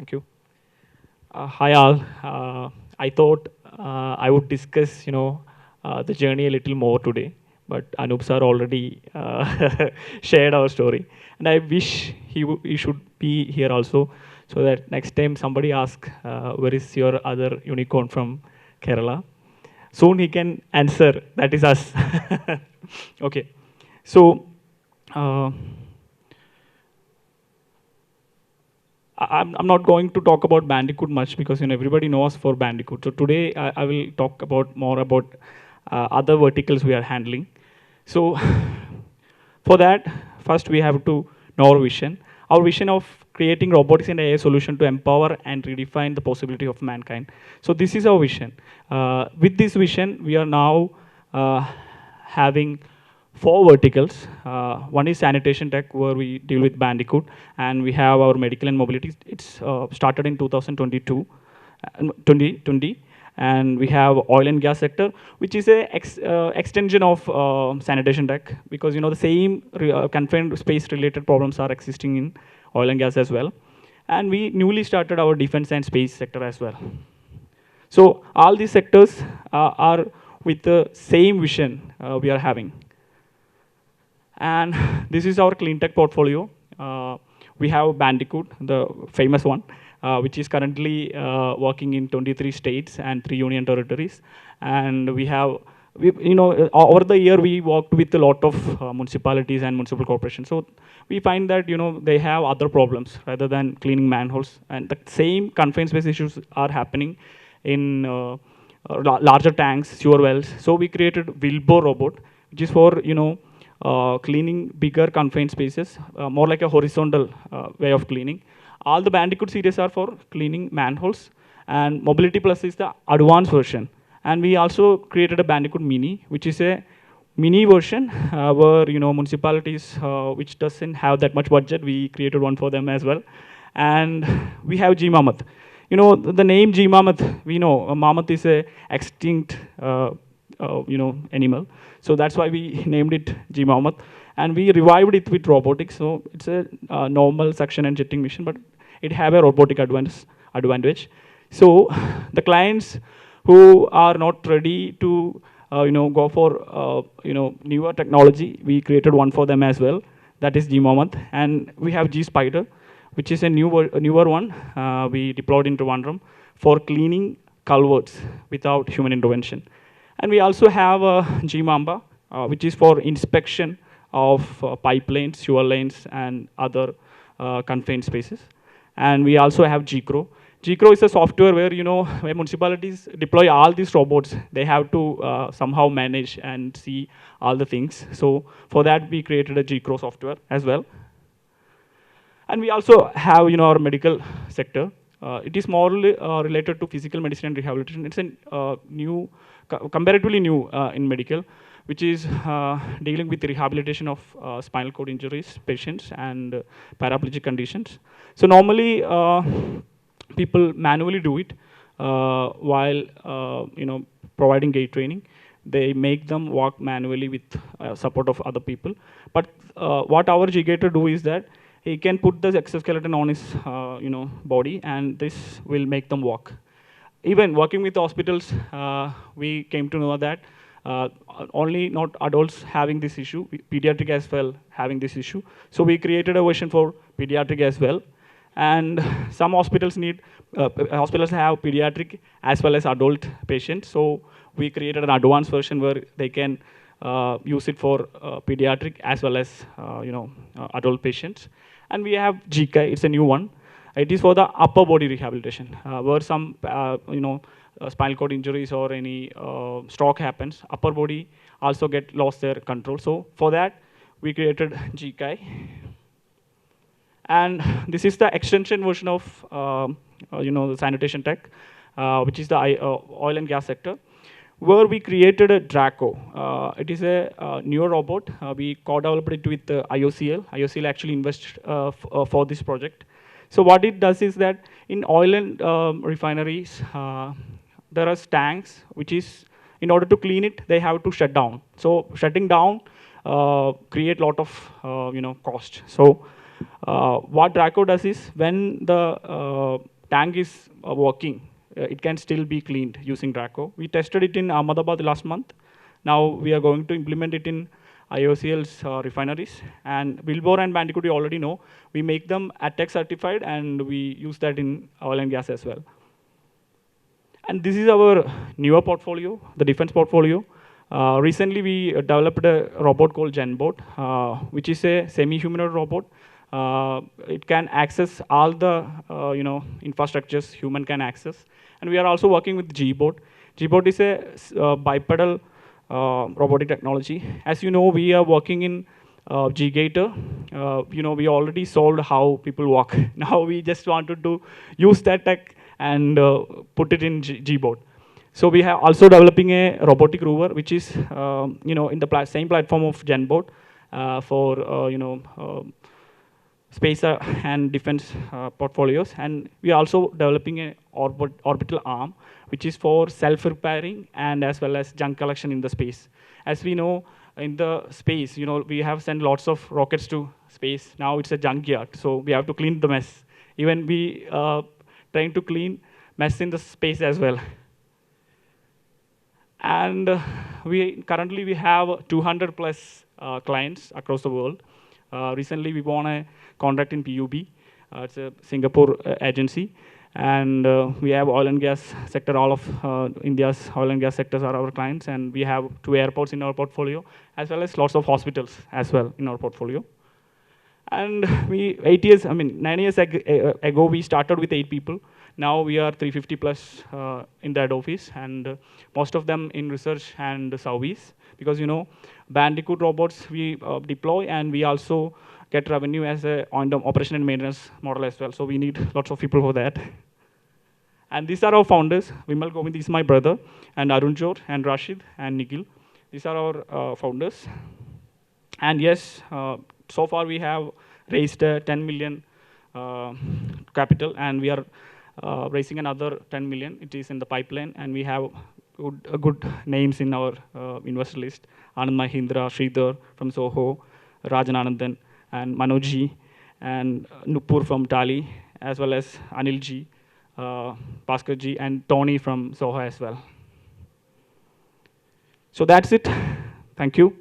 Thank you. Hi all. I thought I would discuss, the journey a little more today, but Anup sir already shared our story, and I wish he should be here also, so that next time somebody asks, where is your other unicorn from Kerala? Soon he can answer. That is us. Okay. So. Uh, I'm not going to talk about Bandicoot much because everybody knows for Bandicoot. So today I will talk about more about other verticals we are handling. So for that, first we have to know our vision. Our vision of creating robotics and AI solution to empower and redefine the possibility of mankind. So this is our vision. With this vision, we are now having four verticals. One is sanitation tech, where we deal with Bandicoot, and we have our medical and mobility. It's started in 2022, 2020, and we have oil and gas sector, which is a extension of sanitation tech, because the same confined space related problems are existing in oil and gas as well. And we newly started our defense and space sector as well. So all these sectors are with the same vision we are having. And this is our clean tech portfolio. We have Bandicoot, the famous one, which is currently working in 23 states and 3 union territories. And we have, over the year, we worked with a lot of municipalities and municipal corporations. So we find that, they have other problems rather than cleaning manholes. And the same confined space issues are happening in larger tanks, sewer wells. So we created Wilbur robot, which is for, cleaning bigger confined spaces, more like a horizontal way of cleaning. All the Bandicoot series are for cleaning manholes, and Mobility Plus is the advanced version. And we also created a Bandicoot Mini, which is a mini version where municipalities which doesn't have that much budget, we created one for them as well. And we have G Mammoth. The name G Mammoth, we know mammoth is a extinct animal. So that's why we named it G Mammoth. And we revived it with robotics. So it's a normal suction and jetting machine, but it have a robotic advantage. So the clients who are not ready to go for newer technology, we created one for them as well. That is G Mammoth. And we have G Spider, which is a newer one. We deployed into one room for cleaning culverts without human intervention. And we also have G Mamba, which is for inspection of pipelines, sewer lanes, and other confined spaces. And we also have G-Crow. G-Crow is a software where, when municipalities deploy all these robots, they have to somehow manage and see all the things. So for that, we created a G-Crow software as well. And we also have, our medical sector. It is more related to physical medicine and rehabilitation. It's a comparatively new in medical, which is dealing with the rehabilitation of spinal cord injuries patients and paraplegic conditions. So normally, people manually do it while providing gait training. They make them walk manually with support of other people. But what our G-Gator do is that he can put the exoskeleton on his body, and this will make them walk. Even working with hospitals, we came to know that only not adults having this issue, pediatric as well having this issue. So we created a version for pediatric as well. And some hospitals hospitals have pediatric as well as adult patients. So we created an advanced version where they can use it for pediatric as well as adult patients. And we have GK, it's a new one. It is for the upper body rehabilitation, where some spinal cord injuries or any stroke happens. Upper body also lost their control. So for that, we created GK. And this is the extension version of the sanitation tech, which is the oil and gas sector, where we created a Draco. It is a newer robot. We co-developed it with IOCL. IOCL actually invested for this project. So what it does is that in oil and refineries, there are tanks, which is, in order to clean it, they have to shut down. So shutting down create a lot of cost. So What Draco does is when the tank is working, it can still be cleaned using Draco. We tested it in Ahmedabad last month. Now we are going to implement it in IOCL's refineries. And Wilbur and Bandicoot, you already know, we make them ATEX certified and we use that in oil and gas as well. And this is our newer portfolio, the defense portfolio. Recently, we developed a robot called Genbot, which is a semi-humanoid robot. It can access all the infrastructures human can access. And we are also working with Gbot. Gbot is a bipedal robotic technology. As you know, we are working in G-Gator. We already solved how people walk. Now we just wanted to use that tech and put it in Gbot. So we have also developing a robotic rover, which is in the same platform of Genbot for space and defense portfolios. And we are also developing a orbital arm, which is for self-repairing and as well as junk collection in the space. As we know, in the space, we have sent lots of rockets to space. Now it's a junkyard, so we have to clean the mess. Even we trying to clean mess in the space as well. And currently we have 200 plus clients across the world. Recently we won a contract in PUB. It's a Singapore agency. And we have oil and gas sector. All of India's oil and gas sectors are our clients. And we have 2 airports in our portfolio, as well as lots of hospitals as well in our portfolio. And 9 years ago, we started with 8 people. Now we are 350 plus in that office, and most of them in research and service. Because Bandicoot robots we deploy, and we also get revenue as a on the operation and maintenance model as well. So we need lots of people for that. And these are our founders. Vipin Govind is my brother, and Arun Jor, and Rashid, and Nikhil. These are our founders. And yes, so far we have raised 10 million capital, and we are raising another 10 million. It is in the pipeline, and we have good names in our investor list. Anand Mahindra, Sridhar from Soho, Rajan Anandan, and Manojji, and Nupur from Tali, as well as Anilji, Bhaskarji, and Tony from Soho as well. So that's it. Thank you.